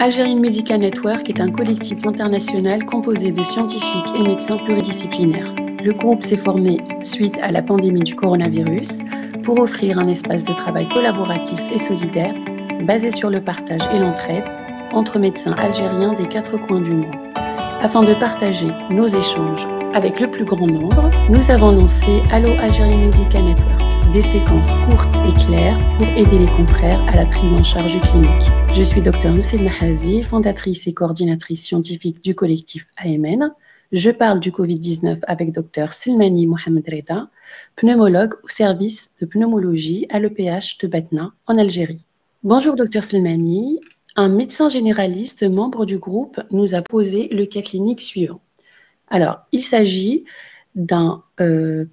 Algerian Medical Network est un collectif international composé de scientifiques et médecins pluridisciplinaires. Le groupe s'est formé suite à la pandémie du coronavirus pour offrir un espace de travail collaboratif et solidaire basé sur le partage et l'entraide entre médecins algériens des 4 coins du monde. Afin de partager nos échanges avec le plus grand nombre, nous avons lancé Allo Algerian Medical Network, des séquences courtes et claires pour aider les confrères à la prise en charge clinique. Je suis Dr Nessel Mahazi, fondatrice et coordinatrice scientifique du collectif AMN. Je parle du Covid-19 avec Dr Silmani Mohamed Reda, pneumologue au service de pneumologie à l'EPH de Batna en Algérie. Bonjour Dr Silmani. Un médecin généraliste membre du groupe nous a posé le cas clinique suivant. Alors, il s'agit d'un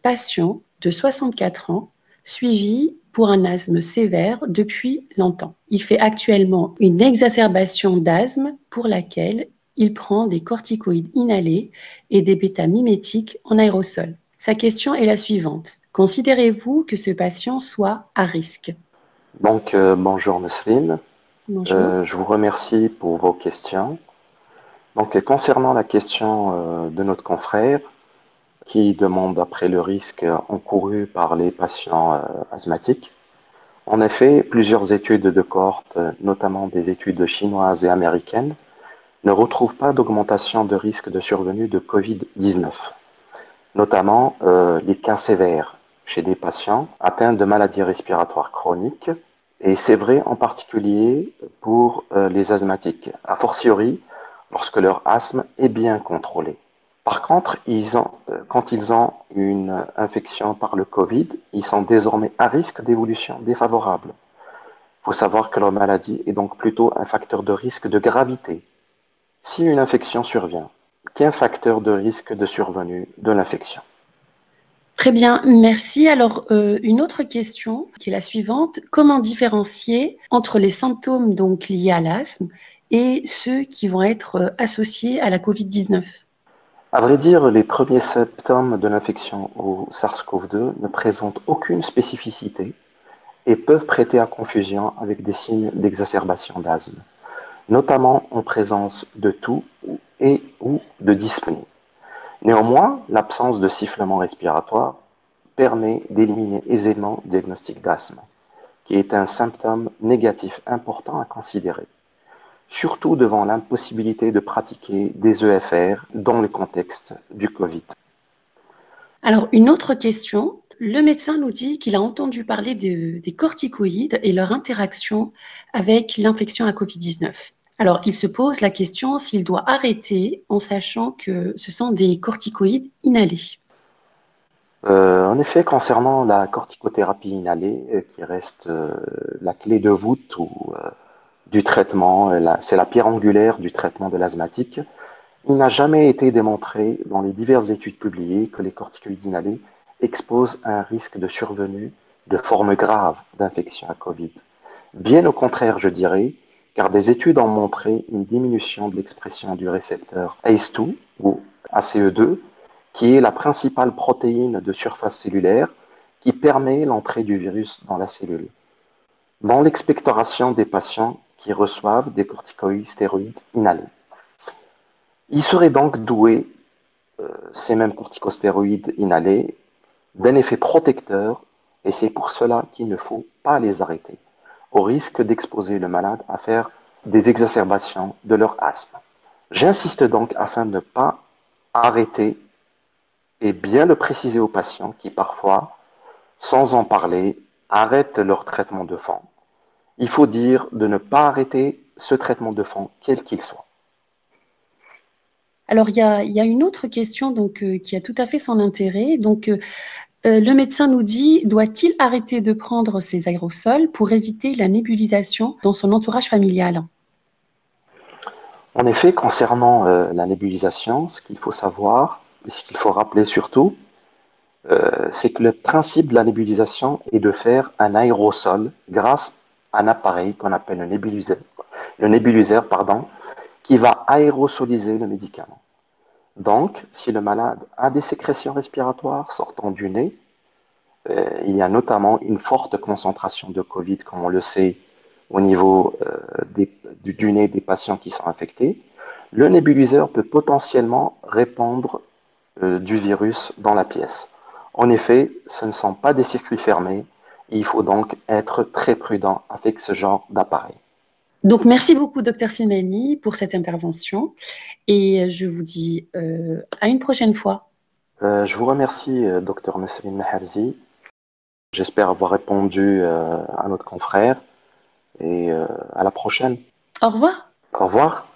patient de 64 ans suivi pour un asthme sévère depuis longtemps. Il fait actuellement une exacerbation d'asthme pour laquelle il prend des corticoïdes inhalés et des bêta-mimétiques en aérosol. Sa question est la suivante. Considérez-vous que ce patient soit à risque? Bonjour Nesrine. Bonjour. Je vous remercie pour vos questions. Concernant la question de notre confrère qui demande après le risque encouru par les patients asthmatiques, en effet, plusieurs études de cohorte, notamment des études chinoises et américaines, ne retrouvent pas d'augmentation de risque de survenue de Covid-19, notamment les cas sévères chez des patients atteints de maladies respiratoires chroniques. Et c'est vrai en particulier pour les asthmatiques, a fortiori lorsque leur asthme est bien contrôlé. Par contre, quand ils ont une infection par le Covid, ils sont désormais à risque d'évolution défavorable. Il faut savoir que leur maladie est donc plutôt un facteur de risque de gravité. Si une infection survient, qu'un facteur de risque de survenue de l'infection. Très bien, merci. Alors, une autre question qui est la suivante. Comment différencier entre les symptômes donc liés à l'asthme et ceux qui vont être associés à la COVID-19? À vrai dire, les premiers symptômes de l'infection au SARS-CoV-2 ne présentent aucune spécificité et peuvent prêter à confusion avec des signes d'exacerbation d'asthme, notamment en présence de toux et ou de dyspnée. Néanmoins, l'absence de sifflement respiratoire permet d'éliminer aisément le diagnostic d'asthme, qui est un symptôme négatif important à considérer, surtout devant l'impossibilité de pratiquer des EFR dans le contexte du Covid. Alors, une autre question. Le médecin nous dit qu'il a entendu parler des corticoïdes et leur interaction avec l'infection à COVID-19. Alors, il se pose la question s'il doit arrêter en sachant que ce sont des corticoïdes inhalés. En effet, concernant la corticothérapie inhalée, qui reste la clé de voûte du traitement, c'est la pierre angulaire du traitement de l'asthmatique, il n'a jamais été démontré dans les diverses études publiées que les corticoïdes inhalés exposent un risque de survenue de formes graves d'infection à Covid. Bien au contraire, je dirais, car des études ont montré une diminution de l'expression du récepteur ACE2 ou ACE2, qui est la principale protéine de surface cellulaire qui permet l'entrée du virus dans la cellule. Dans l'expectoration des patients qui reçoivent des corticoïdes stéroïdes inhalés. Ils seraient donc doués, ces mêmes corticostéroïdes inhalés, d'un effet protecteur, et c'est pour cela qu'il ne faut pas les arrêter, au risque d'exposer le malade à faire des exacerbations de leur asthme. J'insiste donc afin de ne pas arrêter et bien le préciser aux patients qui parfois, sans en parler, arrêtent leur traitement de fond. Il faut dire de ne pas arrêter ce traitement de fond, quel qu'il soit. Alors, il y a une autre question donc, qui a tout à fait son intérêt. Donc, le médecin nous dit, doit-il arrêter de prendre ses aérosols pour éviter la nébulisation dans son entourage familial? En effet, concernant la nébulisation, ce qu'il faut savoir, et ce qu'il faut rappeler surtout, c'est que le principe de la nébulisation est de faire un aérosol grâce à un appareil qu'on appelle le nébuliseur, qui va aérosoliser le médicament. Donc, si le malade a des sécrétions respiratoires sortant du nez, il y a notamment une forte concentration de Covid, comme on le sait, au niveau du nez des patients qui sont infectés, le nébuliseur peut potentiellement répandre du virus dans la pièce. En effet, ce ne sont pas des circuits fermés. Il faut donc être très prudent avec ce genre d'appareil. Donc, merci beaucoup, docteur Silmani, pour cette intervention et je vous dis à une prochaine fois. Je vous remercie, Dr Nesrine Maherzi. J'espère avoir répondu à notre confrère et à la prochaine. Au revoir. Au revoir.